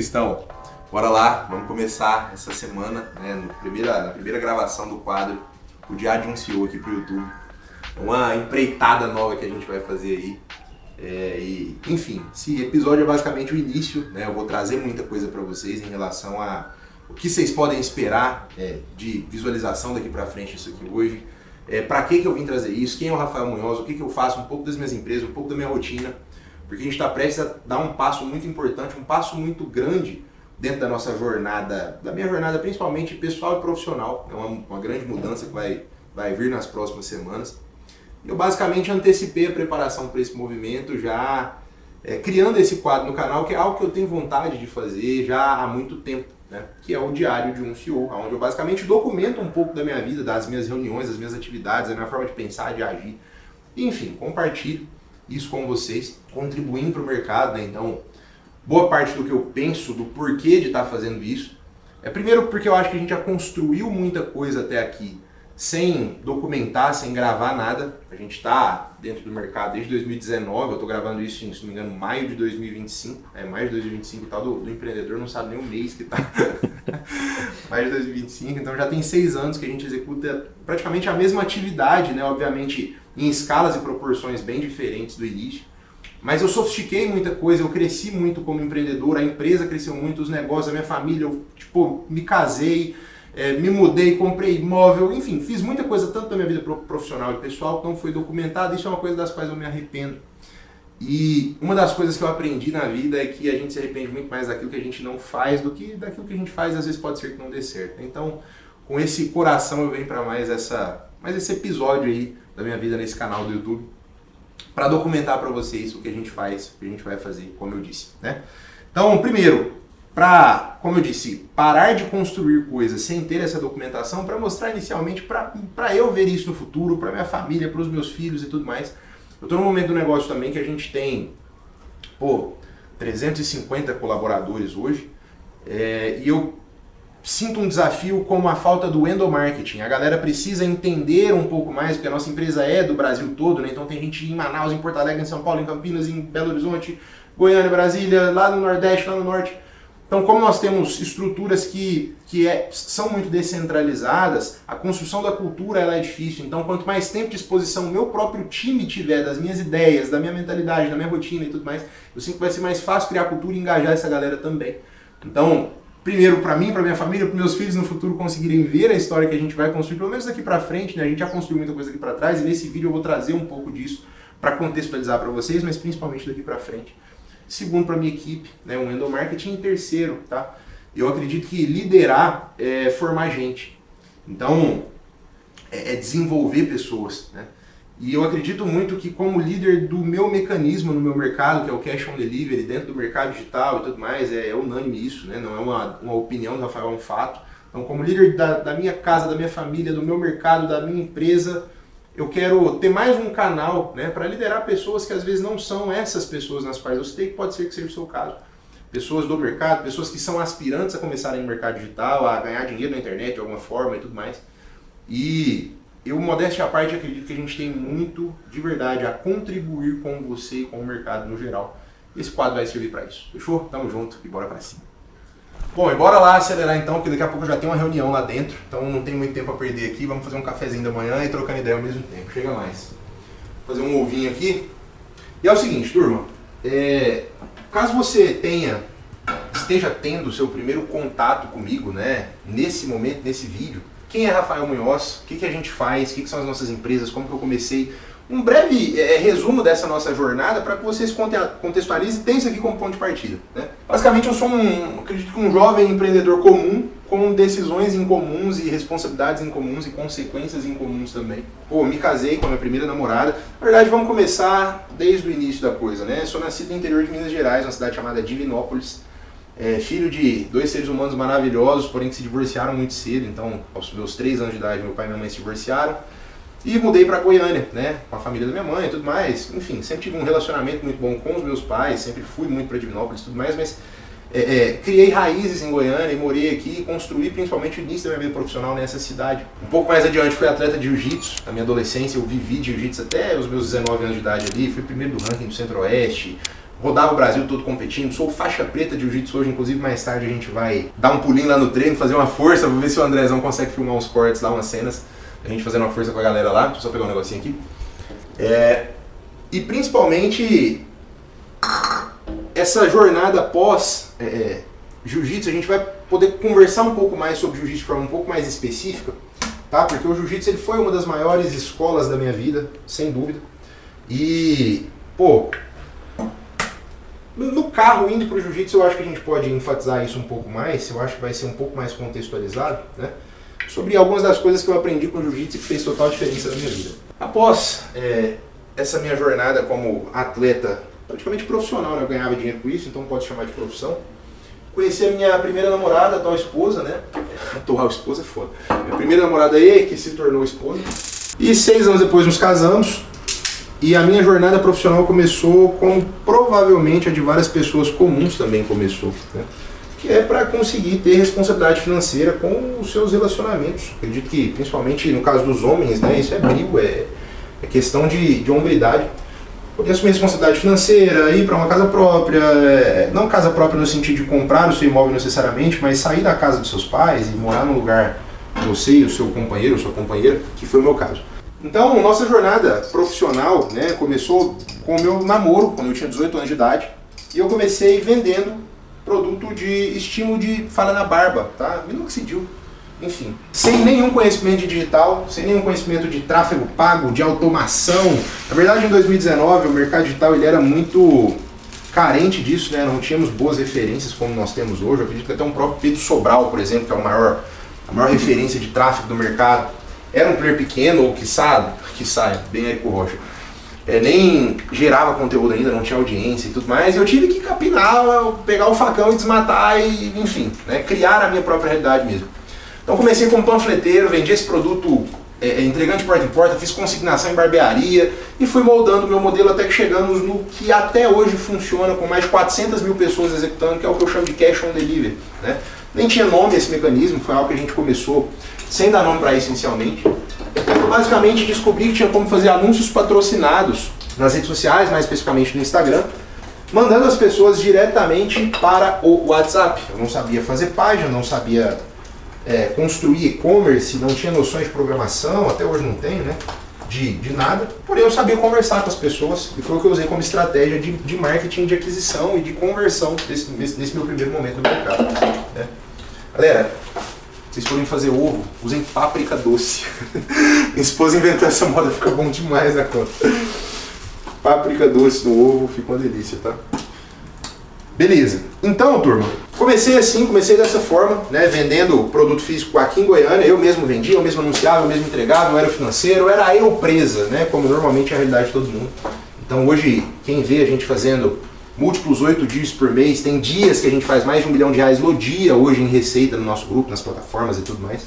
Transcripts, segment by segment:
estão? Bora lá, vamos começar essa semana, né, na primeira gravação do quadro, o Diário de um CEO aqui pro YouTube. Uma empreitada nova que a gente vai fazer aí. Enfim, esse episódio é basicamente o início, né? Eu vou trazer muita coisa para vocês em relação a o que vocês podem esperar de visualização daqui para frente isso aqui hoje. Para que eu vim trazer isso? Quem é o Rafael Munhoz? O que eu faço? Um pouco das minhas empresas, um pouco da minha rotina. Porque a gente está prestes a dar um passo muito importante, um passo muito grande dentro da nossa jornada, da minha jornada principalmente pessoal e profissional. É uma grande mudança que vai vir nas próximas semanas. Eu basicamente antecipei a preparação para esse movimento, já criando esse quadro no canal, que é algo que eu tenho vontade de fazer já há muito tempo, né? Que é o Diário de um CEO, onde eu basicamente documento um pouco da minha vida, das minhas reuniões, das minhas atividades, da minha forma de pensar, de agir. Enfim, compartilho isso com vocês, contribuindo para o mercado, né? Então, boa parte do que eu penso, do porquê de estar fazendo isso, primeiro porque eu acho que a gente já construiu muita coisa até aqui, sem documentar, sem gravar nada. A gente está dentro do mercado desde 2019, eu estou gravando isso em, se não me engano, maio de 2025, maio de 2025 e tal, do empreendedor não sabe nem o mês que está, maio de 2025, então já tem 6 anos que a gente executa praticamente a mesma atividade, né? Obviamente em escalas e proporções bem diferentes do início, mas eu sofistiquei muita coisa, eu cresci muito como empreendedor, a empresa cresceu muito, os negócios, a minha família, eu me casei, me mudei, comprei imóvel, enfim, fiz muita coisa tanto da minha vida profissional e pessoal que não foi documentada. Isso é uma coisa das quais eu me arrependo. E uma das coisas que eu aprendi na vida é que a gente se arrepende muito mais daquilo que a gente não faz do que daquilo que a gente faz, às vezes pode ser que não dê certo. Então, com esse coração eu venho para mais esse episódio aí da minha vida nesse canal do YouTube, para documentar para vocês o que a gente faz, o que a gente vai fazer, como eu disse, né? Então, primeiro, para, como eu disse, parar de construir coisas sem ter essa documentação, para mostrar inicialmente, para eu ver isso no futuro, para minha família, para os meus filhos e tudo mais. Eu estou no momento do negócio também que a gente tem, 350 colaboradores hoje, e eu sinto um desafio como a falta do endomarketing. A galera precisa entender um pouco mais, porque a nossa empresa é do Brasil todo, né? Então tem gente em Manaus, em Porto Alegre, em São Paulo, em Campinas, em Belo Horizonte, Goiânia, Brasília, lá no Nordeste, lá no Norte. Então, como nós temos estruturas que são muito descentralizadas, a construção da cultura ela é difícil. Então, quanto mais tempo de exposição o meu próprio time tiver das minhas ideias, da minha mentalidade, da minha rotina e tudo mais, eu sinto que vai ser mais fácil criar cultura e engajar essa galera também. Então, primeiro, para mim, para minha família, para meus filhos no futuro conseguirem ver a história que a gente vai construir, pelo menos daqui para frente, né? A gente já construiu muita coisa aqui para trás e nesse vídeo eu vou trazer um pouco disso para contextualizar para vocês, mas principalmente daqui para frente. Segundo, para minha equipe, né, um endomarketing. E terceiro, tá? Eu acredito que liderar é formar gente. Então, é desenvolver pessoas, né? E eu acredito muito que como líder do meu mecanismo no meu mercado, que é o Cash on Delivery, dentro do mercado digital e tudo mais, é unânime isso, né? Não é uma opinião do Rafael, é um fato. Então, como líder da minha casa, da minha família, do meu mercado, da minha empresa, eu quero ter mais um canal, né, para liderar pessoas que às vezes não são essas pessoas nas quais eu citei, que pode ser que seja o seu caso. Pessoas do mercado, pessoas que são aspirantes a começarem no mercado digital, a ganhar dinheiro na internet de alguma forma e tudo mais. E eu, modéstia à parte, acredito que a gente tem muito, de verdade, a contribuir com você e com o mercado no geral. Esse quadro vai servir para isso. Fechou? Tamo junto e bora para cima. Bom, e bora lá acelerar então, porque daqui a pouco eu já tenho uma reunião lá dentro, então não tem muito tempo a perder aqui. Vamos fazer um cafezinho da manhã e trocando ideia ao mesmo tempo. Chega mais. Vou fazer um ovinho aqui. E é o seguinte, turma. Caso você esteja tendo o seu primeiro contato comigo, né, nesse momento, nesse vídeo, quem é Rafael Munhoz? O que a gente faz? O que são as nossas empresas? Como que eu comecei? Um breve resumo dessa nossa jornada para que vocês contextualizem e tenham isso aqui como ponto de partida, né? Basicamente eu sou acredito que um jovem empreendedor comum, com decisões incomuns e responsabilidades incomuns e consequências incomuns também. Me casei com a minha primeira namorada. Na verdade, vamos começar desde o início da coisa, né? Sou nascido no interior de Minas Gerais, uma cidade chamada Divinópolis. Filho de 2 seres humanos maravilhosos, porém que se divorciaram muito cedo. Então, aos meus 3 anos de idade, meu pai e minha mãe se divorciaram. E mudei para Goiânia, né, com a família da minha mãe e tudo mais. Enfim, sempre tive um relacionamento muito bom com os meus pais, sempre fui muito para Divinópolis e tudo mais, mas criei raízes em Goiânia e morei aqui e construí principalmente o início da minha vida profissional nessa cidade. Um pouco mais adiante fui atleta de jiu-jitsu. Na minha adolescência eu vivi jiu-jitsu até os meus 19 anos de idade ali, fui primeiro do ranking do Centro-Oeste, rodava o Brasil todo competindo, sou faixa preta de jiu-jitsu hoje, inclusive mais tarde a gente vai dar um pulinho lá no treino, fazer uma força, vou ver se o Andrezão consegue filmar uns cortes lá, umas cenas, a gente fazendo uma força com a galera lá, deixa eu só pegar um negocinho aqui. E principalmente essa jornada pós jiu-jitsu, a gente vai poder conversar um pouco mais sobre jiu-jitsu de forma um pouco mais específica, tá? Porque o jiu-jitsu ele foi uma das maiores escolas da minha vida, sem dúvida. E, pô, no carro indo pro jiu-jitsu eu acho que a gente pode enfatizar isso um pouco mais, eu acho que vai ser um pouco mais contextualizado, né? Sobre algumas das coisas que eu aprendi com o jiu-jitsu e que fez total diferença na minha vida. Após essa minha jornada como atleta praticamente profissional, né? Eu ganhava dinheiro com isso, então pode chamar de profissão. Conheci a minha primeira namorada, a atual esposa, né? Atual esposa é foda. Minha primeira namorada aí, que se tornou esposa. E 6 anos depois nos casamos. E a minha jornada profissional começou como provavelmente a de várias pessoas comuns também começou, né? Que é para conseguir ter responsabilidade financeira com os seus relacionamentos. Acredito que, principalmente no caso dos homens, né? Isso é brilho, é questão de hombridade. Poder assumir responsabilidade financeira, ir para uma casa própria, não casa própria no sentido de comprar o seu imóvel necessariamente, mas sair da casa dos seus pais e morar num lugar que você e o seu companheiro ou sua companheira, que foi o meu caso. Então, nossa jornada profissional, né, começou com o meu namoro, quando eu tinha 18 anos de idade, e eu comecei vendendo produto de estímulo de falha na barba, tá? Minoxidil. Enfim, sem nenhum conhecimento de digital, sem nenhum conhecimento de tráfego pago, de automação. Na verdade, em 2019, o mercado digital ele era muito carente disso, né? Não tínhamos boas referências como nós temos hoje. Eu acredito que até um próprio Pedro Sobral, por exemplo, que é a maior referência de tráfego do mercado, era um player pequeno, ou quiçá, bem Érico Rocha, nem gerava conteúdo ainda, não tinha audiência e tudo mais, e eu tive que capinar, pegar o facão e desmatar, e enfim, né? Criar a minha própria realidade mesmo. Então comecei como panfleteiro, vendi esse produto entregando de porta em porta, fiz consignação em barbearia e fui moldando o meu modelo até que chegamos no que até hoje funciona com mais de 400 mil pessoas executando, que é o que eu chamo de cash on delivery, né? Nem tinha nome esse mecanismo, foi algo que a gente começou sem dar nome para isso inicialmente. Eu basicamente descobri que tinha como fazer anúncios patrocinados nas redes sociais, mais especificamente no Instagram, mandando as pessoas diretamente para o WhatsApp. Eu não sabia fazer página, não sabia construir e-commerce, não tinha noções de programação, até hoje não tenho, né? De nada, porém eu sabia conversar com as pessoas e foi o que eu usei como estratégia de marketing, de aquisição e de conversão nesse meu primeiro momento no mercado, né? Galera, vocês forem fazer ovo, usem páprica doce. Minha esposa inventou essa moda, fica bom demais na conta. Páprica doce no ovo, fica uma delícia, tá? Beleza, então turma, comecei dessa forma, né, vendendo produto físico aqui em Goiânia, eu mesmo vendia, eu mesmo anunciava, eu mesmo entregava, eu era financeiro, era eu presa, né, como normalmente é a realidade de todo mundo. Então hoje, quem vê a gente fazendo múltiplos 8 dias por mês, tem dias que a gente faz mais de R$1 milhão no dia hoje em receita no nosso grupo, nas plataformas e tudo mais,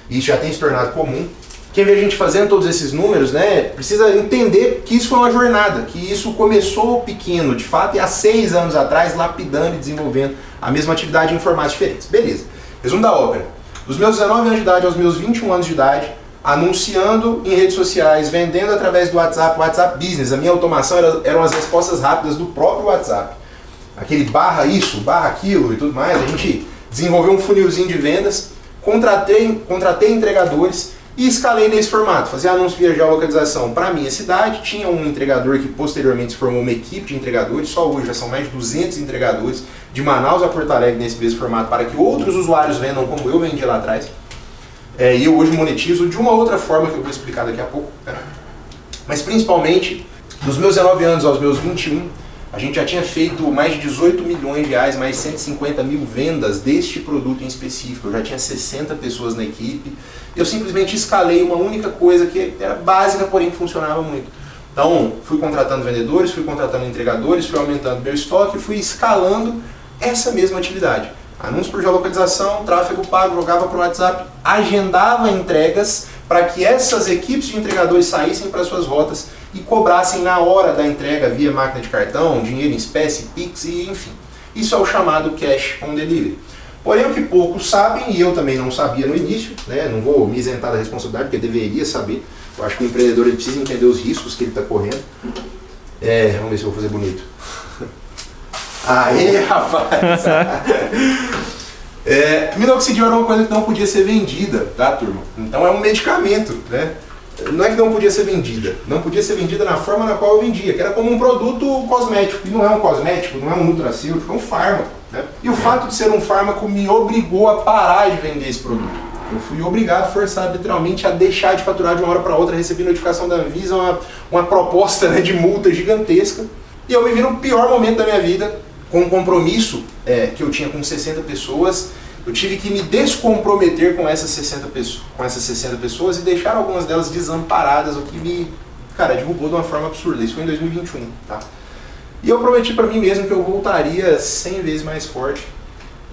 e isso já tem se tornado comum. Quem vê a gente fazendo todos esses números, né, precisa entender que isso foi uma jornada, que isso começou pequeno, de fato, e há 6 anos atrás, lapidando e desenvolvendo a mesma atividade em formatos diferentes. Beleza. Resumo da ópera. Dos meus 19 anos de idade aos meus 21 anos de idade, anunciando em redes sociais, vendendo através do WhatsApp, WhatsApp Business. A minha automação eram as respostas rápidas do próprio WhatsApp. Aquele barra isso, barra aquilo e tudo mais. A gente desenvolveu um funilzinho de vendas, contratei entregadores, e escalei nesse formato, fazia anúncio via geolocalização para a minha cidade, tinha um entregador que posteriormente se formou uma equipe de entregadores, só hoje já são mais de 200 entregadores, de Manaus a Porto Alegre nesse mesmo formato, para que outros usuários vendam como eu vendia lá atrás. E eu hoje monetizo de uma outra forma que eu vou explicar daqui a pouco. Mas principalmente, dos meus 19 anos aos meus 21, a gente já tinha feito mais de 18 milhões de reais, mais de 150 mil vendas deste produto em específico. Eu já tinha 60 pessoas na equipe. Eu simplesmente escalei uma única coisa que era básica, porém funcionava muito. Então, fui contratando vendedores, fui contratando entregadores, fui aumentando meu estoque, fui escalando essa mesma atividade. Anúncio por geolocalização, tráfego pago, jogava para o WhatsApp, agendava entregas para que essas equipes de entregadores saíssem para suas rotas e cobrassem na hora da entrega via máquina de cartão, dinheiro em espécie, Pix e enfim. Isso é o chamado Cash on Delivery. Porém, o que poucos sabem, e eu também não sabia no início, né, não vou me isentar da responsabilidade, porque eu deveria saber. Eu acho que o empreendedor ele precisa entender os riscos que ele está correndo. Vamos ver se eu vou fazer bonito. Aê, rapaz! Minoxidil era uma coisa que não podia ser vendida, tá, turma? Então é um medicamento, né? Não é que não podia ser vendida, não podia ser vendida na forma na qual eu vendia, que era como um produto cosmético. E não é um cosmético, não é um nutracêutico, é um fármaco, né? E o fato de ser um fármaco me obrigou a parar de vender esse produto. Eu fui obrigado, forçado literalmente, a deixar de faturar de uma hora para outra. Recebi notificação da Anvisa, uma proposta, né, de multa gigantesca. E eu me vi no pior momento da minha vida, com um compromisso que eu tinha com 60 pessoas. Eu tive que me descomprometer com essas 60 pessoas e deixar algumas delas desamparadas, o que me, derrubou de uma forma absurda. Isso foi em 2021, tá? E eu prometi para mim mesmo que eu voltaria 100 vezes mais forte.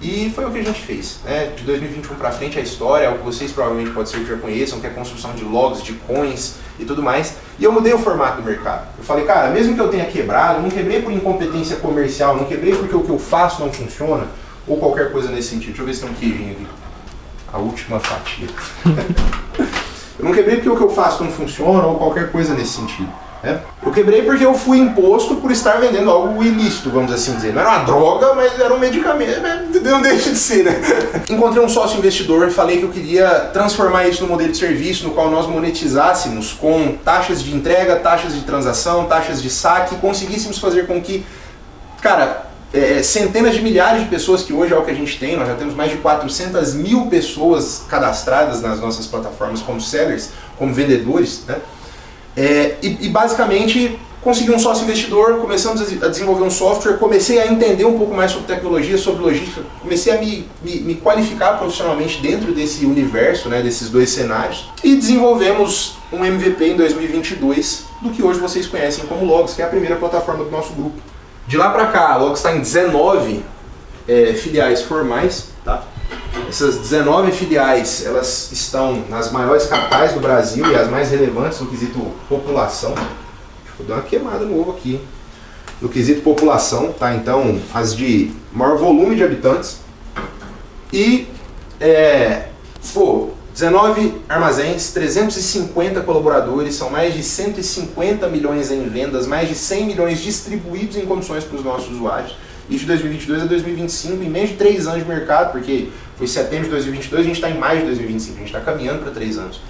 E foi o que a gente fez, né? De 2021 para frente a história é o que vocês provavelmente pode ser que já conheçam, que é a construção de logs, de coins e tudo mais. E eu mudei o formato do mercado. Eu falei, cara, mesmo que eu tenha quebrado, eu não quebrei por incompetência comercial, não quebrei porque o que eu faço não funciona, ou qualquer coisa nesse sentido. Deixa eu ver se tem um queijinho aqui. A última fatia. Eu não quebrei porque o que eu faço não funciona, ou qualquer coisa nesse sentido. Eu quebrei porque eu fui imposto por estar vendendo algo ilícito, vamos assim dizer. Não era uma droga, mas era um medicamento. Não deixa de ser, né? Encontrei um sócio investidor, falei que eu queria transformar isso no modelo de serviço no qual nós monetizássemos com taxas de entrega, taxas de transação, taxas de saque, e conseguíssemos fazer com que, centenas de milhares de pessoas, que hoje é o que a gente tem, nós já temos mais de 400 mil pessoas cadastradas nas nossas plataformas como sellers, como vendedores, né? E basicamente consegui um sócio investidor, começamos a desenvolver um software, comecei a entender um pouco mais sobre tecnologia, sobre logística, comecei a me qualificar profissionalmente dentro desse universo, né, desses dois cenários, e desenvolvemos um MVP em 2022 do que hoje vocês conhecem como Logs, que é a primeira plataforma do nosso grupo. De lá para cá, a Logs está em 19 filiais formais, tá? Essas 19 filiais, elas estão nas maiores capitais do Brasil e as mais relevantes no quesito população. Deixa eu dar uma queimada no ovo aqui. No quesito população, tá? Então, as de maior volume de habitantes. E, 19 armazéns, 350 colaboradores, são mais de 150 milhões em vendas, mais de 100 milhões distribuídos em comissões para os nossos usuários. Isso de 2022 a 2025, em menos de 3 anos de mercado, porque foi setembro de 2022, a gente está em maio de 2025, a gente está caminhando para 3 anos.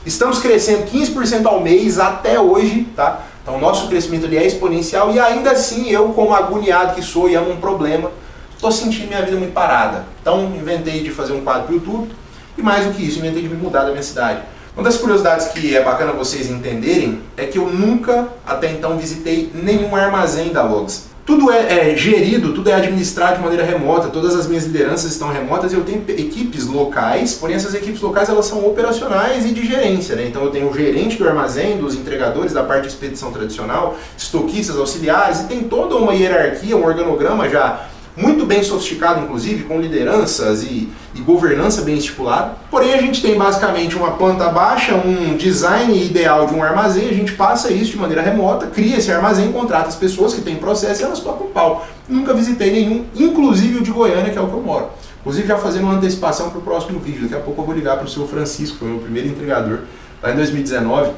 Estamos crescendo 15% ao mês até hoje, tá? Então o nosso crescimento ali é exponencial e ainda assim eu, como agoniado que sou e amo um problema, estou sentindo minha vida muito parada. Então inventei de fazer um quadro para o YouTube e mais do que isso, inventei de me mudar da minha cidade. Uma das curiosidades que é bacana vocês entenderem é que eu nunca até então visitei nenhum armazém da Logs. Tudo é gerido, tudo é administrado de maneira remota, todas as minhas lideranças estão remotas e eu tenho equipes locais, porém essas equipes locais elas são operacionais e de gerência, né? Então eu tenho o gerente do armazém, dos entregadores, da parte de expedição tradicional, estoquistas, auxiliares, e tem toda uma hierarquia, um organograma já muito bem sofisticado, inclusive, com lideranças e governança bem estipulada. Porém, a gente tem basicamente uma planta baixa, um design ideal de um armazém, a gente passa isso de maneira remota, cria esse armazém, contrata as pessoas que têm processo e elas tocam pau. Nunca visitei nenhum, inclusive o de Goiânia, que é o que eu moro. Inclusive, já fazendo uma antecipação para o próximo vídeo. Daqui a pouco eu vou ligar para o seu Francisco, que foi o meu primeiro entregador, lá em 2019,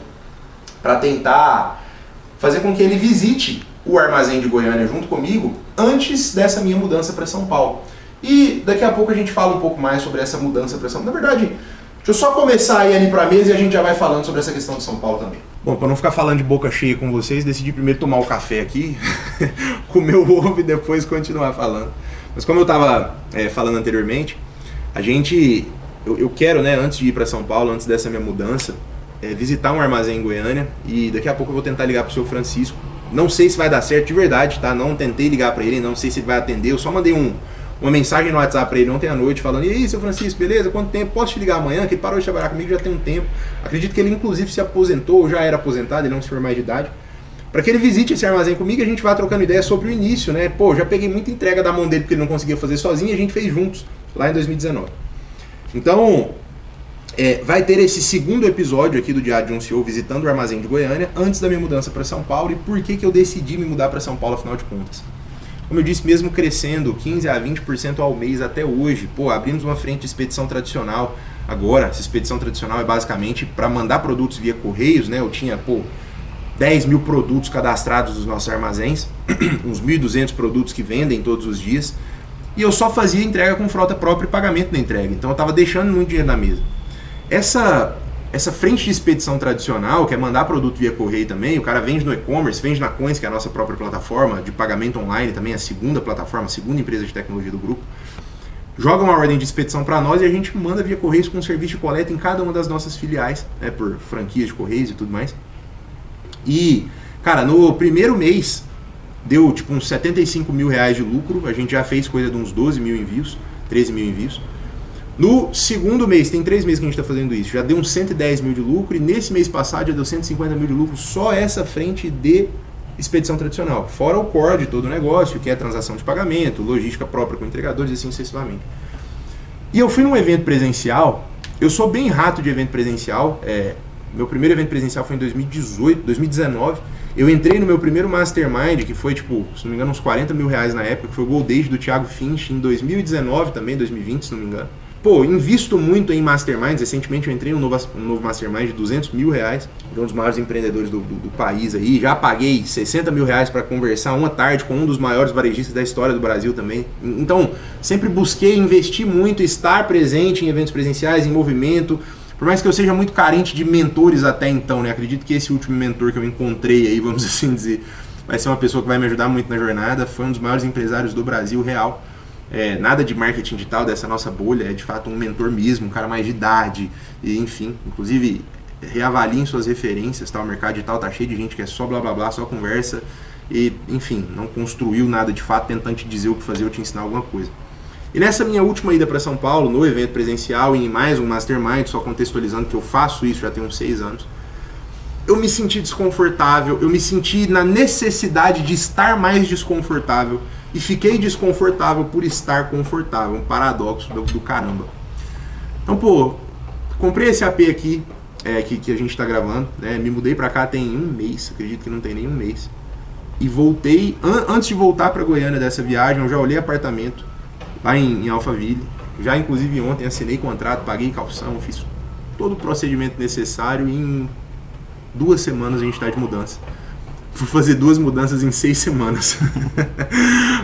para tentar fazer com que ele visite o armazém de Goiânia junto comigo antes dessa minha mudança para São Paulo. E daqui a pouco a gente fala um pouco mais sobre essa mudança para São Paulo. Na verdade, deixa eu só começar a ir ali para a mesa e a gente já vai falando sobre essa questão de São Paulo também. Bom, para não ficar falando de boca cheia com vocês, decidi primeiro tomar o café aqui, comer o ovo e depois continuar falando. Mas como eu estava falando anteriormente, eu quero, né, antes de ir para São Paulo, antes dessa minha mudança, visitar um armazém em Goiânia e daqui a pouco eu vou tentar ligar para o seu Francisco. Não sei se vai dar certo de verdade, tá? Não tentei ligar para ele, não sei se ele vai atender. Eu só mandei uma mensagem no WhatsApp para ele ontem à noite falando: e aí, seu Francisco, beleza? Quanto tempo? Posso te ligar amanhã? Que ele parou de trabalhar comigo já tem um tempo. Acredito que ele inclusive se aposentou, ou já era aposentado, ele é um senhor mais de idade. Para que ele visite esse armazém comigo, a gente vai trocando ideia sobre o início, né? Pô, já peguei muita entrega da mão dele porque ele não conseguia fazer sozinho e a gente fez juntos lá em 2019. Então, vai ter esse segundo episódio aqui do Diário de um CEO visitando o armazém de Goiânia antes da minha mudança para São Paulo e por que eu decidi me mudar para São Paulo afinal de contas. Como eu disse, mesmo crescendo 15 a 20% ao mês até hoje, abrimos uma frente de expedição tradicional agora. Essa expedição tradicional é basicamente para mandar produtos via correios, né? Eu tinha, 10 mil produtos cadastrados nos nossos armazéns, uns 1.200 produtos que vendem todos os dias, e eu só fazia entrega com frota própria e pagamento da entrega, então eu estava deixando muito dinheiro na mesa. Essa frente de expedição tradicional, que é mandar produto via correio também, o cara vende no e-commerce, vende na Coins, que é a nossa própria plataforma de pagamento online, também a segunda plataforma, a segunda empresa de tecnologia do grupo, joga uma ordem de expedição para nós e a gente manda via correios com serviço de coleta em cada uma das nossas filiais, né, por franquias de correios e tudo mais. E, cara, no primeiro mês deu tipo uns 75 mil reais de lucro, a gente já fez coisa de uns 12 mil envios, 13 mil envios. No segundo mês, tem 3 meses que a gente está fazendo isso, já deu uns 110 mil de lucro, e nesse mês passado já deu 150 mil de lucro, só essa frente de expedição tradicional, fora o core de todo o negócio, que é transação de pagamento, logística própria com entregadores e assim sucessivamente. E eu fui num evento presencial, eu sou bem rato de evento presencial, meu primeiro evento presencial foi em 2019, eu entrei no meu primeiro Mastermind, que foi tipo, se não me engano, uns 40 mil reais na época, que foi o Gold Age do Thiago Finch, em 2019 também, 2020 se não me engano. Pô, invisto muito em Masterminds, recentemente eu entrei em um novo Mastermind de 200 mil reais, de um dos maiores empreendedores do país aí, já paguei 60 mil reais para conversar uma tarde com um dos maiores varejistas da história do Brasil também. Então, sempre busquei investir muito, estar presente em eventos presenciais, em movimento, por mais que eu seja muito carente de mentores até então, né? Acredito que esse último mentor que eu encontrei aí, vamos assim dizer, vai ser uma pessoa que vai me ajudar muito na jornada, foi um dos maiores empresários do Brasil real. Nada de marketing digital dessa nossa bolha, é de fato um mentor mesmo, um cara mais de idade, e enfim, inclusive reavaliem suas referências, tá? O mercado digital tá cheio de gente que é só blá blá blá, só conversa, e enfim, não construiu nada de fato tentando te dizer o que fazer ou te ensinar alguma coisa. E nessa minha última ida para São Paulo, no evento presencial e em mais um Mastermind, só contextualizando que eu faço isso já tem uns 6 anos, eu me senti desconfortável, eu me senti na necessidade de estar mais desconfortável e fiquei desconfortável por estar confortável, um paradoxo do caramba. Então, pô, comprei esse AP aqui, que a gente tá gravando, né? Me mudei pra cá tem um mês, acredito que não tem nem um mês. E voltei, antes de voltar pra Goiânia dessa viagem, eu já olhei apartamento lá em Alphaville. Já inclusive ontem assinei contrato, paguei calção, fiz todo o procedimento necessário e em 2 semanas a gente tá de mudança. Fui fazer 2 mudanças em 6 semanas.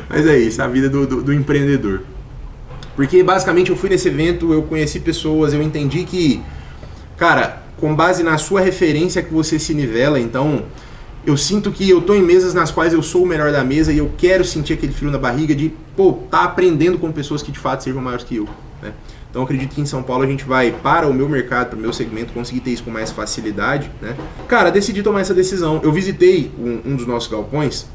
Mas é isso, a vida do empreendedor. Porque basicamente eu fui nesse evento, eu conheci pessoas, eu entendi que, cara, com base na sua referência que você se nivela, então eu sinto que eu tô em mesas nas quais eu sou o melhor da mesa e eu quero sentir aquele frio na barriga de, pô, tá aprendendo com pessoas que de fato sejam maiores que eu, né? Então eu acredito que em São Paulo a gente vai, para o meu mercado, para o meu segmento, conseguir ter isso com mais facilidade, né? Cara, decidi tomar essa decisão. Eu visitei um dos nossos galpões,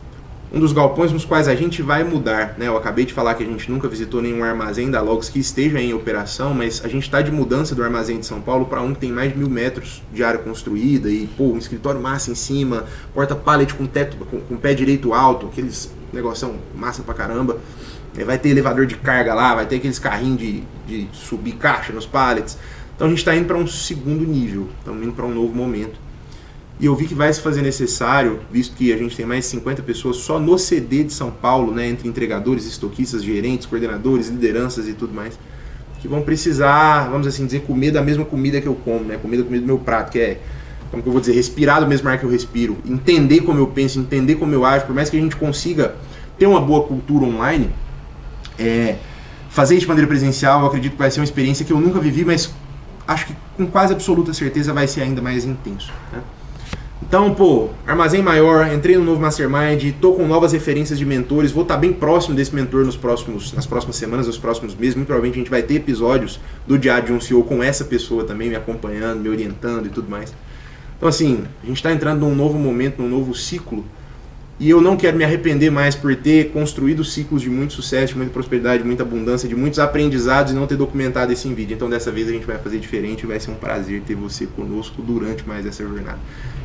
um dos galpões nos quais a gente vai mudar, né? Eu acabei de falar que a gente nunca visitou nenhum armazém da Logos que esteja em operação, mas a gente está de mudança do armazém de São Paulo para um que tem mais de 1.000 metros de área construída e, pô, um escritório massa em cima, porta pallet com teto, com pé direito alto, aqueles negoção massa pra caramba. Vai ter elevador de carga lá, vai ter aqueles carrinhos de subir caixa nos pallets. Então a gente está indo para um segundo nível, estamos indo para um novo momento. E eu vi que vai se fazer necessário, visto que a gente tem mais de 50 pessoas só no CD de São Paulo, né, entre entregadores, estoquistas, gerentes, coordenadores, lideranças e tudo mais, que vão precisar, vamos assim dizer, comer da mesma comida que eu como, né, comida do meu prato, que é, como que eu vou dizer, respirar do mesmo ar que eu respiro, entender como eu penso, entender como eu ajo, por mais que a gente consiga ter uma boa cultura online, fazer isso de maneira presencial, eu acredito que vai ser uma experiência que eu nunca vivi, mas acho que com quase absoluta certeza vai ser ainda mais intenso, né? Então, pô, armazém maior, entrei no novo Mastermind, tô com novas referências de mentores, vou estar bem próximo desse mentor nas próximas semanas, nos próximos meses. Muito provavelmente a gente vai ter episódios do Diário de um CEO com essa pessoa também, me acompanhando, me orientando e tudo mais. Então, assim, a gente está entrando num novo momento, num novo ciclo, e eu não quero me arrepender mais por ter construído ciclos de muito sucesso, de muita prosperidade, de muita abundância, de muitos aprendizados e não ter documentado isso em vídeo. Então dessa vez a gente vai fazer diferente e vai ser um prazer ter você conosco durante mais essa jornada.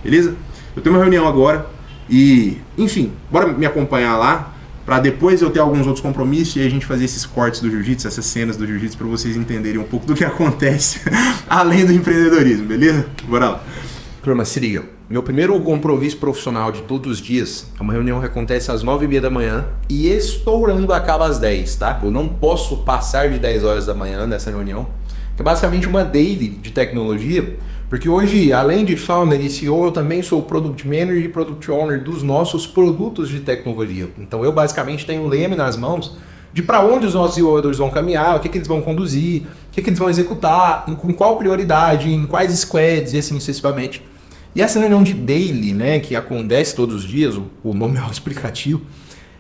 Beleza? Eu tenho uma reunião agora e, enfim, bora me acompanhar lá para depois eu ter alguns outros compromissos e a gente fazer esses cortes do jiu-jitsu, essas cenas do jiu-jitsu para vocês entenderem um pouco do que acontece além do empreendedorismo, beleza? Bora lá. Turma, se liga. Meu primeiro compromisso profissional de todos os dias é uma reunião que acontece às 9h30 da manhã e estourando acaba às 10, tá? Eu não posso passar de 10 horas da manhã nessa reunião, que é basicamente uma daily de tecnologia, Porque hoje, além de founder e CEO, eu também sou Product Manager e Product Owner dos nossos produtos de tecnologia. Então eu basicamente tenho um leme nas mãos de para onde os nossos desenvolvedores vão caminhar, o que eles vão conduzir, o que eles vão executar, com qual prioridade, em quais squads e assim sucessivamente. E essa reunião de daily, né, que acontece todos os dias, o nome é explicativo,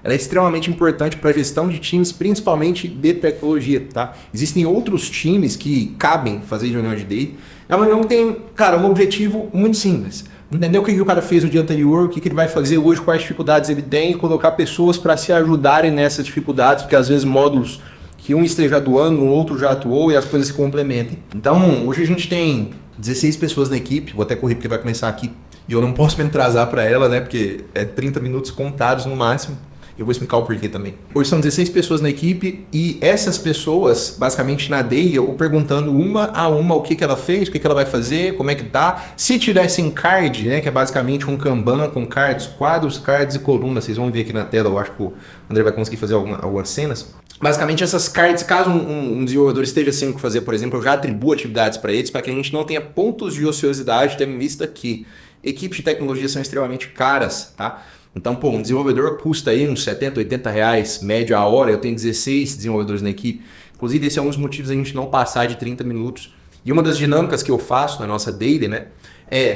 ela é extremamente importante para a gestão de times, principalmente de tecnologia, tá? Existem outros times que cabem fazer reunião de daily. A reunião tem, cara, um objetivo muito simples. Entender o que o cara fez no dia anterior, o que ele vai fazer hoje, quais dificuldades ele tem, e colocar pessoas para se ajudarem nessas dificuldades, porque às vezes módulos que um esteja atuando, o outro já atuou e as coisas se complementem. Então, hoje a gente tem 16 pessoas na equipe, vou até correr porque vai começar aqui, e eu não posso me atrasar para ela, né, porque é 30 minutos contados no máximo. Eu vou explicar o porquê também. Hoje são 16 pessoas na equipe e essas pessoas, basicamente na day, eu vou perguntando uma a uma o que ela fez, o que ela vai fazer, como é que tá. Se tivessem card, né, que é basicamente um Kanban com cards, quadros, cards e colunas, vocês vão ver aqui na tela, eu acho que o André vai conseguir fazer algumas cenas. Basicamente essas cards, caso um desenvolvedor esteja sem o que fazer, por exemplo, eu já atribuo atividades para eles, para que a gente não tenha pontos de ociosidade, tendo em vista que equipes de tecnologia são extremamente caras, tá? Então, pô, um desenvolvedor custa aí uns 70, 80 reais, média a hora. Eu tenho 16 desenvolvedores na equipe. Inclusive, esse é um dos motivos a gente não passar de 30 minutos. E uma das dinâmicas que eu faço na nossa daily, né?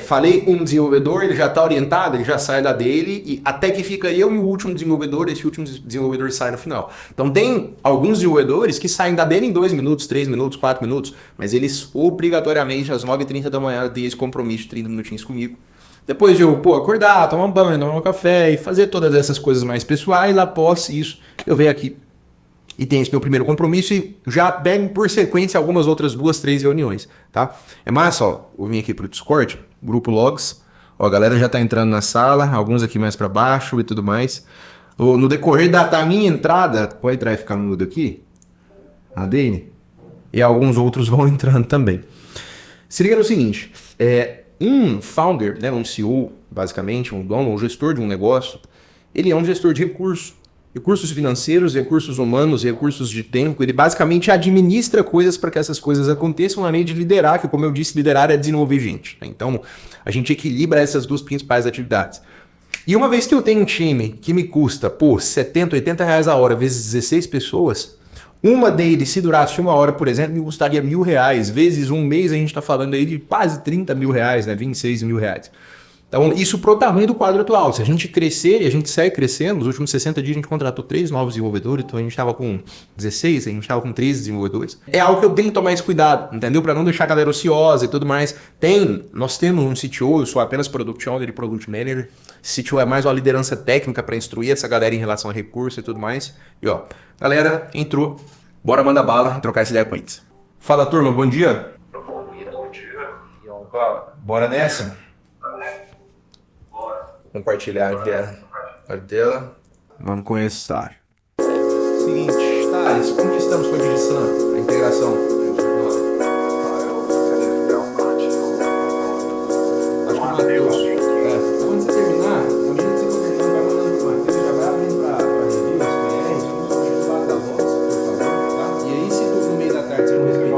Falei com um desenvolvedor, ele já está orientado, ele já sai da dele, e até que fica eu e o último desenvolvedor, esse último desenvolvedor sai no final. Então, tem alguns desenvolvedores que saem da dele em 2 minutos, 3 minutos, 4 minutos, mas eles obrigatoriamente, às 9h30 da manhã, têm esse compromisso de 30 minutinhos comigo. Depois de eu acordar, tomar um banho, tomar um café e fazer todas essas coisas mais pessoais, após isso, eu venho aqui e tenho esse meu primeiro compromisso e já pego por sequência algumas outras 2, 3 reuniões, tá? É massa, ó, eu vim aqui pro Discord, grupo Logs, ó, a galera já tá entrando na sala, alguns aqui mais para baixo e tudo mais. No decorrer da minha entrada, pode entrar e ficar no mudo aqui, a Dani, e alguns outros vão entrando também. Se liga no seguinte, um founder, né, um CEO, basicamente, um dono, um gestor de um negócio, ele é um gestor de recursos financeiros, recursos humanos, recursos de tempo. Ele basicamente administra coisas para que essas coisas aconteçam, além de liderar, que como eu disse, liderar é desenvolver gente. Então, a gente equilibra essas duas principais atividades. E uma vez que eu tenho um time que me custa, 70, 80 reais a hora, vezes 16 pessoas, uma deles, se durasse 1 hora, por exemplo, me custaria R$1.000. Vezes um mês, a gente está falando aí de quase R$30 mil, né? 26 mil reais. Então, isso pro tamanho do quadro atual. Se a gente crescer, e a gente segue crescendo, nos últimos 60 dias a gente contratou 3 novos desenvolvedores, então a gente estava com 16, a gente estava com 13 desenvolvedores. É algo que eu tenho que tomar esse cuidado, entendeu? Para não deixar a galera ociosa e tudo mais. Nós temos um CTO, eu sou apenas Product Owner e Product Manager. CTO é mais uma liderança técnica para instruir essa galera em relação a recursos e tudo mais. E ó, galera entrou, bora mandar bala, trocar essa ideia com eles. Fala turma, bom dia. Bom dia. Bora nessa? Compartilhar a dela. Vamos começar. Seguinte, Thales, como que estamos com a direção, a integração? Acho que o Matheus. Quando você terminar, no jeito que você for terminando, vai mandando pro Matheus, já vai abrindo pra review, experiência, principalmente do lado da voz, por favor, tá? E aí, se tu no meio da tarde você não respeitar,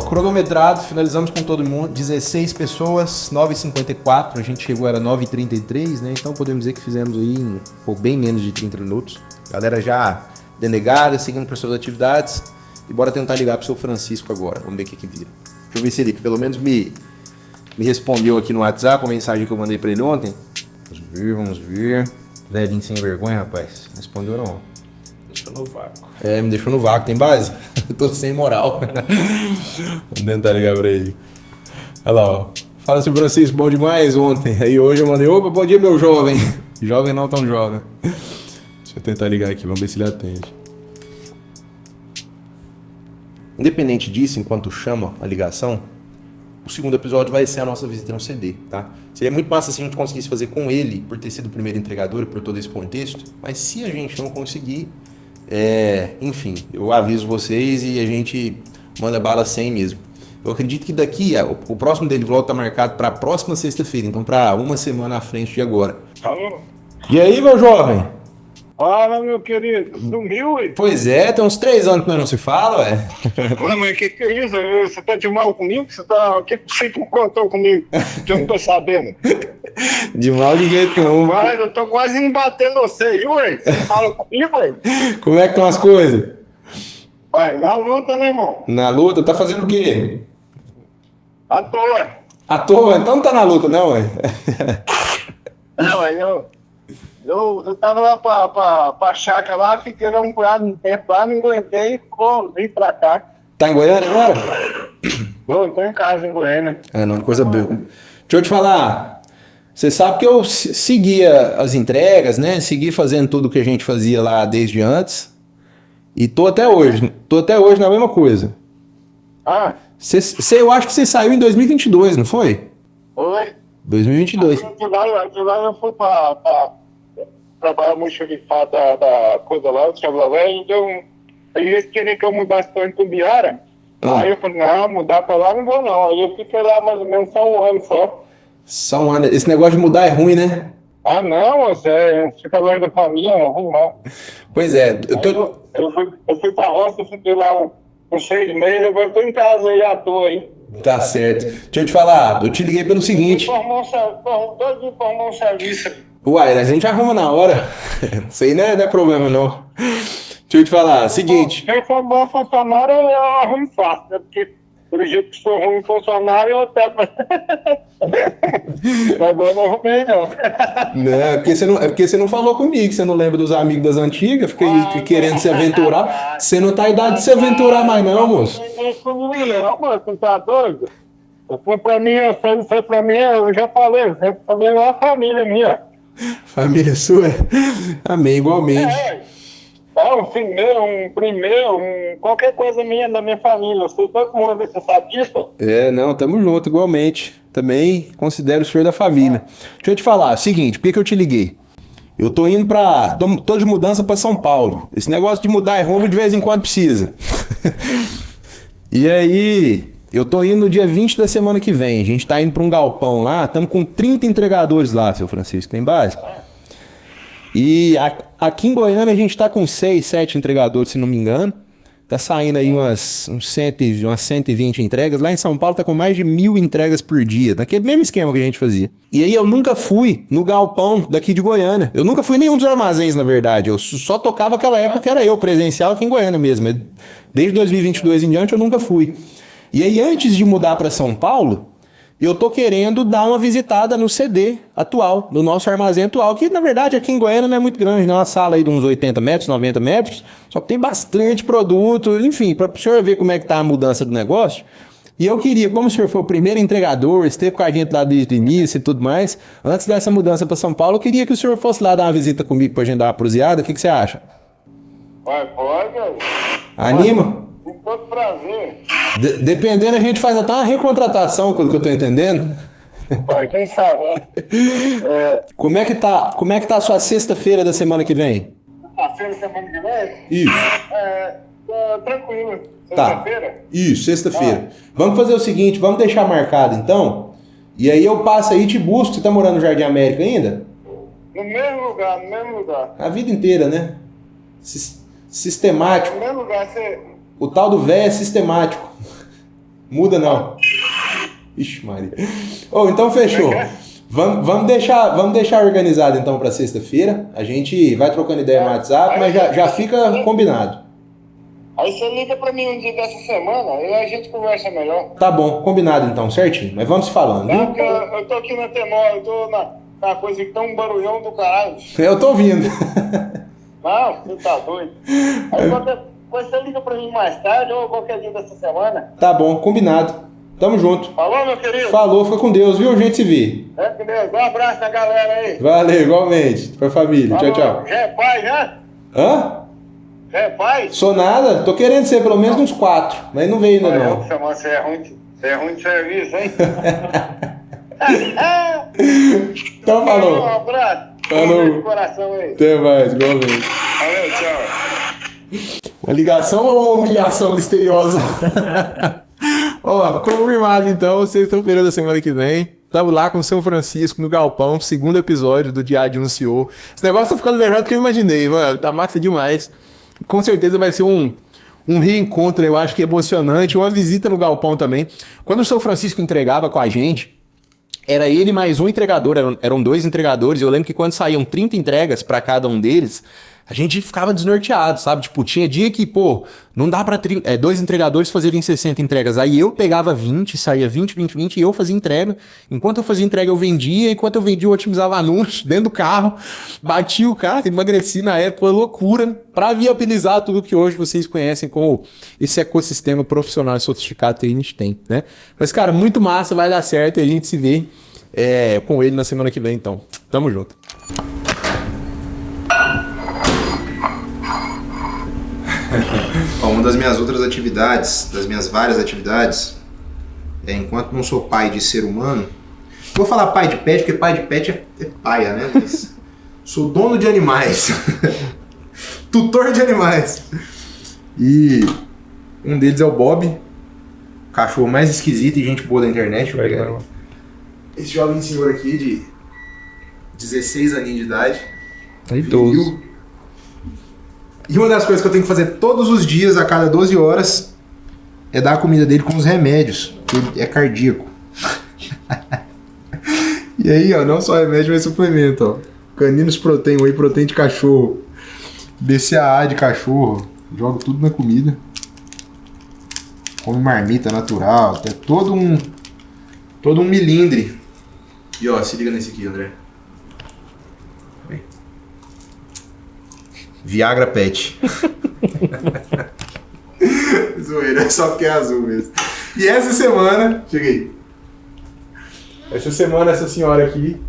cronometrado, finalizamos com todo mundo, 16 pessoas, 9h54, a gente chegou, era 9h33, né? Então podemos dizer que fizemos aí bem menos de 30 minutos. Galera já denegada, seguindo para suas atividades. E bora tentar ligar pro seu Francisco agora, vamos ver o que vira. Deixa eu ver se ele pelo menos me respondeu aqui no WhatsApp, a mensagem que eu mandei para ele ontem. Vamos ver. Velhinho sem vergonha, rapaz. Respondeu não. Deixou no vácuo. Me deixou no vácuo, tem base? Eu tô sem moral. Vamos tentar ligar pra ele. Olha lá, ó. Fala, seu Francisco, bom demais ontem. Aí hoje eu mandei, opa, bom dia, meu jovem. Jovem não tão jovem. Deixa eu tentar ligar aqui, vamos ver se ele atende. Independente disso, enquanto chama a ligação, o segundo episódio vai ser a nossa visita no CD, tá? Seria muito massa se a gente conseguisse fazer com ele, por ter sido o primeiro entregador, por todo esse contexto, mas se a gente não conseguir, enfim, eu aviso vocês e a gente manda bala sem mesmo. Eu acredito que daqui, o próximo dele volta tá marcado para a próxima sexta-feira, então para uma semana à frente de agora. Alô? E aí, meu jovem? Fala, meu querido. Sumiu, ué? Pois é, tem uns 3 anos que nós não se fala, ué. Ué, mas que é isso? Você tá de mal comigo? O que você contou comigo? Que eu não tô sabendo. De mal de jeito nenhum. Mas eu tô quase embatendo você, viu, ué? Você fala comigo, ué? Como é que estão as coisas? Ué, na luta, né, irmão? Na luta, tá fazendo o quê? À toa. À toa? Então não tá na luta, não, ué. Não, eu tava lá pra chácara lá, fiquei lá um punhado de tempo lá, não aguentei, vim pra cá. Tá em Goiânia agora? Eu tô em casa em Goiânia. É, não, coisa boa. Deixa eu te falar. Você sabe que eu seguia as entregas, né? Segui fazendo tudo que a gente fazia lá desde antes. E tô até hoje. Tô até hoje na mesma coisa. Ah, Eu acho que você saiu em 2022, não foi? oi? 2022. De lá eu fui pra trabalhar muito xerifado da coisa lá, o Chevrolet, então aí eles queriam que eu mudasse pra Itumbiara. Aí eu falei, não, mudar pra lá não vou não. Aí eu fiquei lá mais ou menos só um ano só. Só um ano. Esse negócio de mudar é ruim, né? Ah não, você fica longe da família, não vou não. Pois é. Eu fui pra roça, fiquei lá uns 6 meses, agora eu tô em casa aí à toa aí. Tá certo. Deixa eu te falar. Eu te liguei pelo seguinte. Dois de formar um serviço. Uai, a gente arruma na hora. Isso aí não é problema, não. Deixa eu te falar. Seguinte. Se eu for bom funcionário, eu arrumo fácil, né? Porque do jeito que sou ruim funcionário, eu até. Agora não arrumei, não. Não, é porque você não falou comigo, você não lembra dos amigos das antigas, fica aí querendo se aventurar. Você não tá em idade de se aventurar mais, não, moço. Não, mano, você tá doido? Foi pra mim, eu já falei, sempre também é uma família minha. Família sua? Amém, igualmente. Um filho meu, um primo meu, qualquer coisa minha da minha família. Eu sou todo mundo, você sabe disso? É, não, tamo junto, igualmente. Também considero o senhor da família. Deixa eu te falar, seguinte, por que eu te liguei? Eu tô indo tô de mudança pra São Paulo. Esse negócio de mudar é ruim de vez em quando precisa. E aí, eu tô indo no dia 20 da semana que vem. A gente tá indo pra um galpão lá, estamos com 30 entregadores lá, seu Francisco, tem base? E aqui em Goiânia a gente tá com 6, 7 entregadores, se não me engano. Tá saindo aí umas 120 entregas. Lá em São Paulo tá com mais de 1.000 entregas por dia. Daquele mesmo esquema que a gente fazia. E aí eu nunca fui no galpão daqui de Goiânia. Eu nunca fui em nenhum dos armazéns, na verdade. Eu só tocava aquela época que era eu, presencial aqui em Goiânia mesmo. Desde 2022 em diante eu nunca fui. E aí antes de mudar para São Paulo, eu tô querendo dar uma visitada no CD atual, do nosso armazém atual, que na verdade aqui em Goiânia não é muito grande, não é uma sala aí de uns 80 metros, 90 metros, só que tem bastante produto, enfim, para o senhor ver como é que tá a mudança do negócio. E eu queria, como o senhor foi o primeiro entregador, esteve com a gente lá desde o início e tudo mais, antes dessa mudança para São Paulo, eu queria que o senhor fosse lá dar uma visita comigo pra gente dar uma pruseada, o que você acha? Vai, pode. Anima? Com todo prazer. Dependendo, a gente faz até uma recontratação, pelo que eu tô entendendo. Vai, quem sabe, né? Como é que tá a sua sexta-feira da semana que vem? Sexta-feira, semana que vem? Isso. Tranquilo. Tá. Sexta-feira? Isso, sexta-feira. Vamos fazer o seguinte, vamos deixar marcado então. E aí eu passo aí e te busco. Você tá morando no Jardim América ainda? No mesmo lugar. A vida inteira, né? Sistemático. No mesmo lugar, você... O tal do véio é sistemático. Muda não. Ixi, Maria. Então fechou. Vamos deixar organizado então para sexta-feira. A gente vai trocando ideia no WhatsApp, mas já fica combinado. Aí você liga pra mim um dia dessa semana e a gente conversa melhor. Tá bom, combinado então, certinho. Mas vamos se falando, viu? Porque eu tô aqui na Tenor, eu tô na coisa que tá um barulhão do caralho. Eu tô ouvindo. Não, você tá doido. Aí depois você liga pra mim mais tarde ou qualquer dia dessa semana. Tá bom, combinado. Tamo junto. Falou, meu querido? Falou, fica com Deus, viu? A gente se vê. É que Deus. Um abraço na galera aí. Valeu, igualmente. Pra família. Falou. Tchau, tchau. Já é pai, já? Hã? Já é pai? Sou nada, tô querendo ser pelo menos uns 4, mas não veio ainda não. Você é ruim de serviço, hein? Então falou. Um abraço. Falou. Um coração aí. Até mais, igualmente. Valeu, tchau. Uma ligação ou uma humilhação misteriosa? Ó, confirmado então, vocês estão esperando a semana que vem. Estamos lá com o São Francisco no Galpão, segundo episódio do Diário de um CEO. Esse negócio tá ficando melhor do que eu imaginei, mano. Tá massa demais. Com certeza vai ser um reencontro, eu acho que emocionante, uma visita no Galpão também. Quando o São Francisco entregava com a gente, era ele mais um entregador, eram 2 entregadores. Eu lembro que quando saíam 30 entregas para cada um deles, a gente ficava desnorteado, sabe? Tipo, tinha dia que, pô, não dá pra 2 entregadores fazerem 60 entregas. Aí eu pegava 20, saía 20 e eu fazia entrega. Enquanto eu fazia entrega, eu vendia. Enquanto eu vendia, eu otimizava anúncios dentro do carro. Batia o carro, emagreci na época, loucura. Pra viabilizar tudo que hoje vocês conhecem com esse ecossistema profissional e sofisticado que a gente tem, né? Mas, cara, muito massa, vai dar certo e a gente se vê com ele na semana que vem, então. Tamo junto. Uma das minhas outras atividades, das minhas várias atividades, enquanto não sou pai de ser humano, vou falar pai de pet, porque pai de pet é paia, né? Mas sou dono de animais, tutor de animais. E um deles é o Bob, o cachorro mais esquisito e gente boa da internet. Esse jovem senhor aqui de 16 aninhos de idade. Tá idoso. E uma das coisas que eu tenho que fazer todos os dias, a cada 12 horas, é dar a comida dele com os remédios, porque ele é cardíaco. E aí, ó, não só remédio, mas suplemento, ó. Caninos Protein, Whey Protein de cachorro, BCAA de cachorro, jogo tudo na comida. Come marmita natural, tem todo um milindre. E ó, se liga nesse aqui, André. Viagra Pet. Zoeira, é só porque é azul mesmo. E essa semana, cheguei. Essa semana, essa senhora aqui,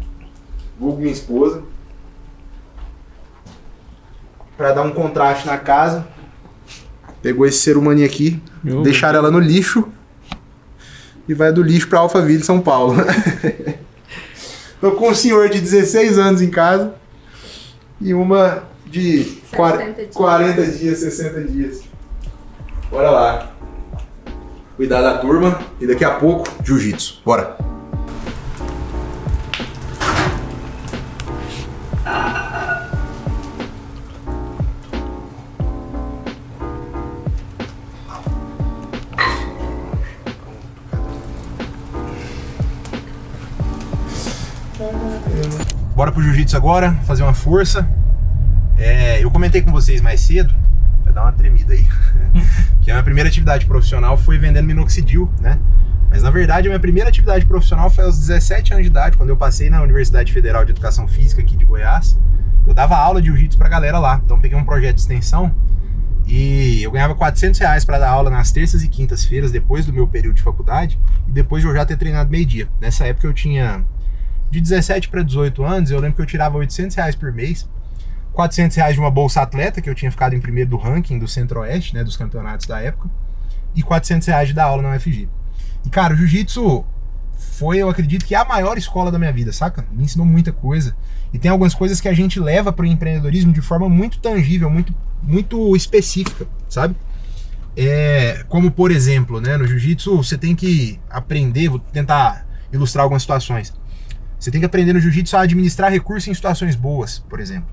vulgo minha esposa, pra dar um contraste na casa, pegou esse ser humaninho aqui, deixaram ela no lixo e vai do lixo pra Alphaville, São Paulo. Tô com um senhor de 16 anos em casa e uma de 40 dias, 60 dias. Bora lá. Cuidar da turma e daqui a pouco, jiu-jitsu. Bora. Bora pro jiu-jitsu agora, fazer uma força. Eu comentei com vocês mais cedo, vai dar uma tremida aí, que a minha primeira atividade profissional foi vendendo minoxidil, né? Mas na verdade a minha primeira atividade profissional foi aos 17 anos de idade, quando eu passei na Universidade Federal de Educação Física aqui de Goiás. Eu dava aula de jiu-jitsu pra galera lá, então peguei um projeto de extensão e eu ganhava R$400 para dar aula nas terças e quintas-feiras, depois do meu período de faculdade e depois de eu já ter treinado meio-dia. Nessa época eu tinha de 17 para 18 anos, eu lembro que eu tirava R$800 por mês. R$400 de uma bolsa atleta, que eu tinha ficado em primeiro do ranking do Centro-Oeste, né, dos campeonatos da época, e R$400 de dar aula na UFG. E cara, o jiu-jitsu foi, eu acredito que a maior escola da minha vida, saca? Me ensinou muita coisa. E tem algumas coisas que a gente leva pro empreendedorismo de forma muito tangível, muito específica, sabe? Como por exemplo, né, no jiu-jitsu você tem que aprender, vou tentar ilustrar algumas situações. Você tem que aprender no jiu-jitsu a administrar recursos em situações boas, por exemplo.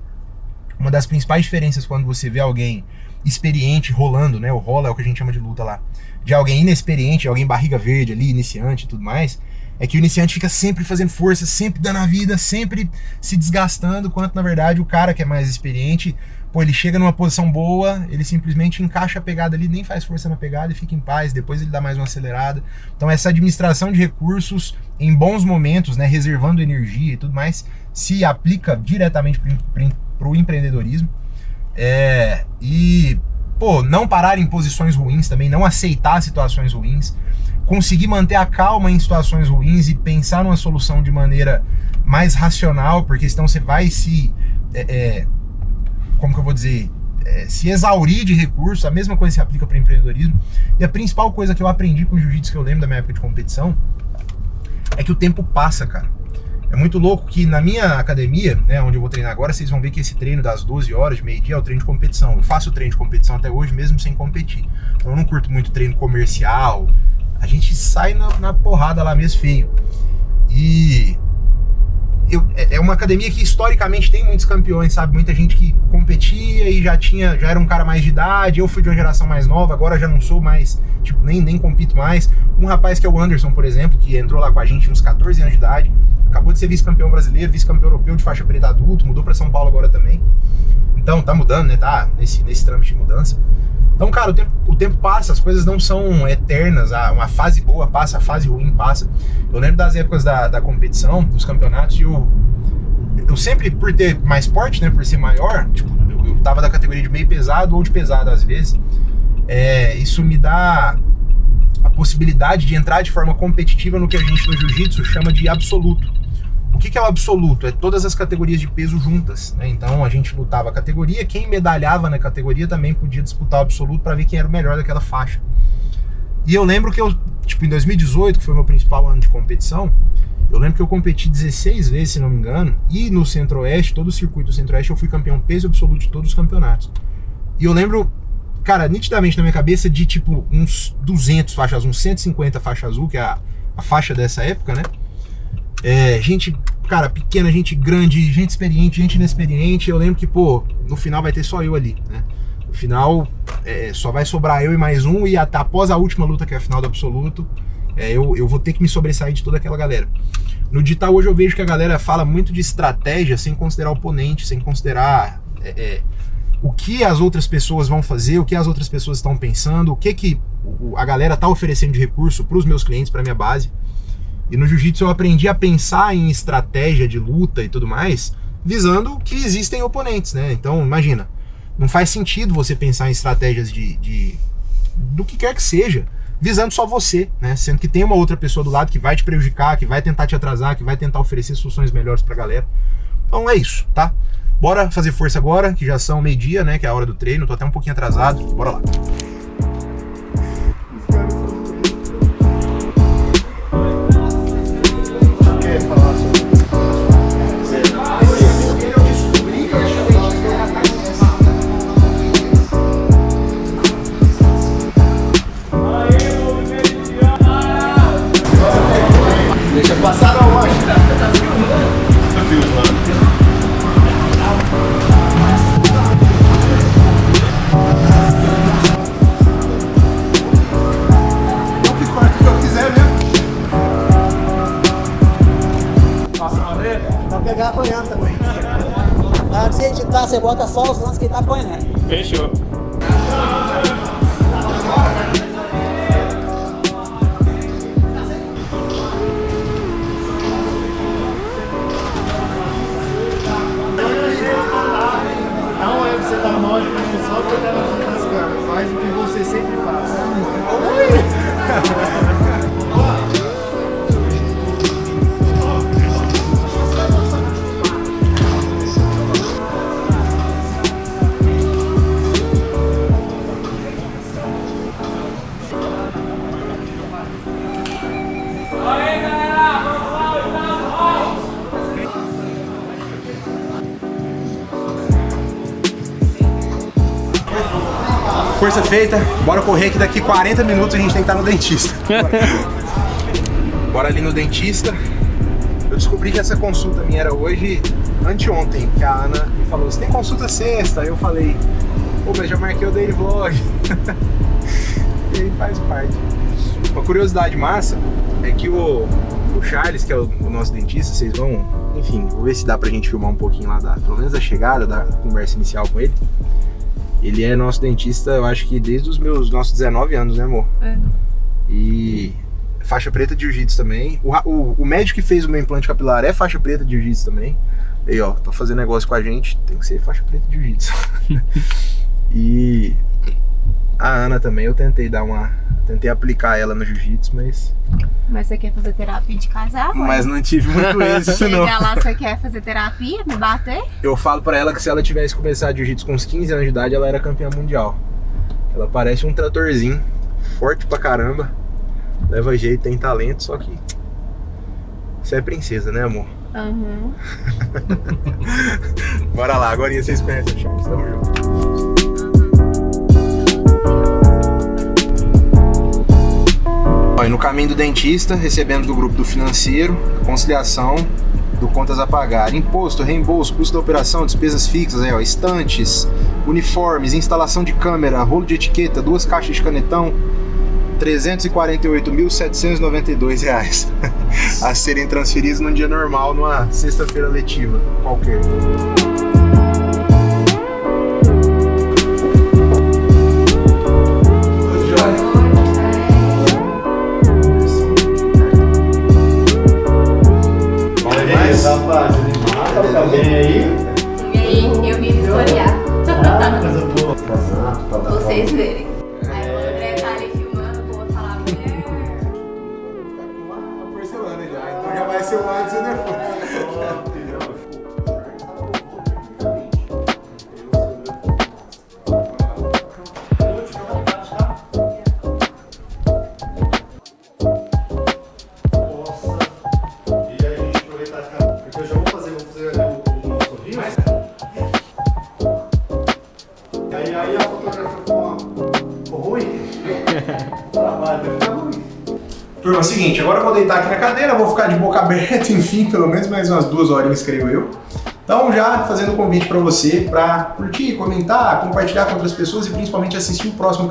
Uma das principais diferenças quando você vê alguém experiente rolando, né? O rola é o que a gente chama de luta lá. De alguém inexperiente, alguém barriga verde ali, iniciante e tudo mais, é que o iniciante fica sempre fazendo força, sempre dando a vida, sempre se desgastando, quanto na verdade o cara que é mais experiente, pô, ele chega numa posição boa, ele simplesmente encaixa a pegada ali, nem faz força na pegada e fica em paz, depois ele dá mais uma acelerada. Então essa administração de recursos em bons momentos, né, reservando energia e tudo mais, se aplica diretamente para o empreendedorismo. E, pô, não parar em posições ruins também, não aceitar situações ruins, conseguir manter a calma em situações ruins e pensar numa solução de maneira mais racional, porque senão você vai se... como que eu vou dizer? Se exaurir de recursos. A mesma coisa se aplica para empreendedorismo. E a principal coisa que eu aprendi com o jiu-jitsu, que eu lembro da minha época de competição, é que o tempo passa, cara. É muito louco que na minha academia, né, onde eu vou treinar agora, vocês vão ver que esse treino das 12 horas, de meio-dia, é o treino de competição. Eu faço treino de competição até hoje, mesmo sem competir. Então eu não curto muito treino comercial. A gente sai na porrada lá mesmo, feio. E é uma academia que historicamente tem muitos campeões, sabe? Muita gente que competia e já era um cara mais de idade. Eu fui de uma geração mais nova, agora já não sou mais, tipo, nem compito mais. Um rapaz que é o Anderson, por exemplo, que entrou lá com a gente uns 14 anos de idade, acabou de ser vice-campeão brasileiro, vice-campeão europeu de faixa preta adulto, mudou pra São Paulo agora também. Então tá mudando, né? Tá nesse trâmite de mudança. Então, cara, o tempo passa, as coisas não são eternas, uma fase boa passa, a fase ruim passa. Eu lembro das épocas da competição, dos campeonatos, e eu sempre, por ter mais porte, né, por ser maior, tipo, eu tava da categoria de meio pesado ou de pesado às vezes, isso me dá a possibilidade de entrar de forma competitiva no que a gente no jiu-jitsu chama de absoluto. O que é o absoluto? É todas as categorias de peso juntas, né? Então a gente lutava a categoria, quem medalhava na categoria também podia disputar o absoluto para ver quem era o melhor daquela faixa. E eu lembro que em 2018, que foi o meu principal ano de competição, eu lembro que eu competi 16 vezes, se não me engano, e no Centro-Oeste, todo o circuito do Centro-Oeste, eu fui campeão peso absoluto de todos os campeonatos. E eu lembro, cara, nitidamente na minha cabeça de tipo uns 200 faixas, uns 150 faixa azul, que é a faixa dessa época, né? Gente, cara, pequena, gente grande, gente experiente, gente inexperiente. Eu lembro que, pô, no final vai ter só eu ali, né? No final só vai sobrar eu e mais um, e até após a última luta, que é a final do absoluto, eu vou ter que me sobressair de toda aquela galera. No digital hoje eu vejo que a galera fala muito de estratégia sem considerar o oponente, sem considerar o que as outras pessoas vão fazer, o que as outras pessoas estão pensando, o que a galera tá oferecendo de recurso para os meus clientes, para minha base. E no jiu-jitsu eu aprendi a pensar em estratégia de luta e tudo mais, visando que existem oponentes, né? Então, imagina, não faz sentido você pensar em estratégias do que quer que seja, visando só você, né? Sendo que tem uma outra pessoa do lado que vai te prejudicar, que vai tentar te atrasar, que vai tentar oferecer soluções melhores pra galera. Então é isso, tá? Bora fazer força agora, que já são meio-dia, né? Que é a hora do treino, tô até um pouquinho atrasado. Bora lá. Deixa passar ou longe? Não fiz parte do que eu quiser mesmo. Pra pegar apanhando também. Na hora que você editar, você bota só os lances que tá apanhando. Fechou. Não é você dar mole com só porque ela tá nas câmeras. Faz o que você sempre faz. Força feita, bora correr que daqui 40 minutos a gente tem que estar no dentista. Bora ali no dentista. Eu descobri que essa consulta minha era hoje, anteontem, que a Ana me falou, você tem consulta sexta? Aí eu falei, pô, mas já marquei o daily vlog. E aí faz parte. Uma curiosidade massa é que o Charles, que é o nosso dentista, vocês vão, enfim, vou ver se dá pra gente filmar um pouquinho lá, pelo menos da chegada, da conversa inicial com ele. Ele é nosso dentista, eu acho que desde os nossos 19 anos, né, amor? É. E faixa preta de jiu-jitsu também. O médico que fez o meu implante capilar é faixa preta de jiu-jitsu também. E aí, ó, tô fazendo negócio com a gente, tem que ser faixa preta de jiu-jitsu. E a Ana também, eu tentei aplicar ela no jiu-jitsu, mas você quer fazer terapia de casal? Mas não tive muito êxito, não. Chega lá, você quer fazer terapia, me bater? Eu falo pra ela que se ela tivesse começado jiu-jitsu com uns 15 anos de idade, ela era campeã mundial. Ela parece um tratorzinho, forte pra caramba, leva jeito, tem talento, só que você é princesa, né, amor? Aham. Bora lá, agora vocês conhecem a Charles. Tamo junto. Ó, e no caminho do dentista, recebemos do grupo do financeiro a conciliação do contas a pagar, imposto, reembolso, custo da operação, despesas fixas, aí, ó, estantes, uniformes, instalação de câmera, rolo de etiqueta, 2 caixas de canetão, R$ 348.792 a serem transferidos num dia normal, numa sexta-feira letiva qualquer. Rapaz, tá bem aí? E aí, eu vim historiar. Coisa boa. Vocês verem. Aí o André tá ali filmando, vou falar mulher. Uma porcelana já, então já vai ser o lado e depois. Aí a fotografia ficou ruim. O trabalho vai ficar ruim. Turma, é o seguinte, agora eu vou deitar aqui na cadeira, vou ficar de boca aberta, enfim, pelo menos mais umas 2 horinhas, creio eu. Então, já fazendo um convite para você, para curtir, comentar, compartilhar com outras pessoas e principalmente assistir o próximo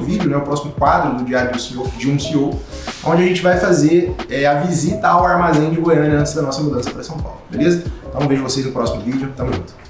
vídeo, né, o próximo quadro do Diário de um CEO, onde a gente vai fazer a visita ao armazém de Goiânia antes da nossa mudança para São Paulo, beleza? Então, vejo vocês no próximo vídeo, tamo junto.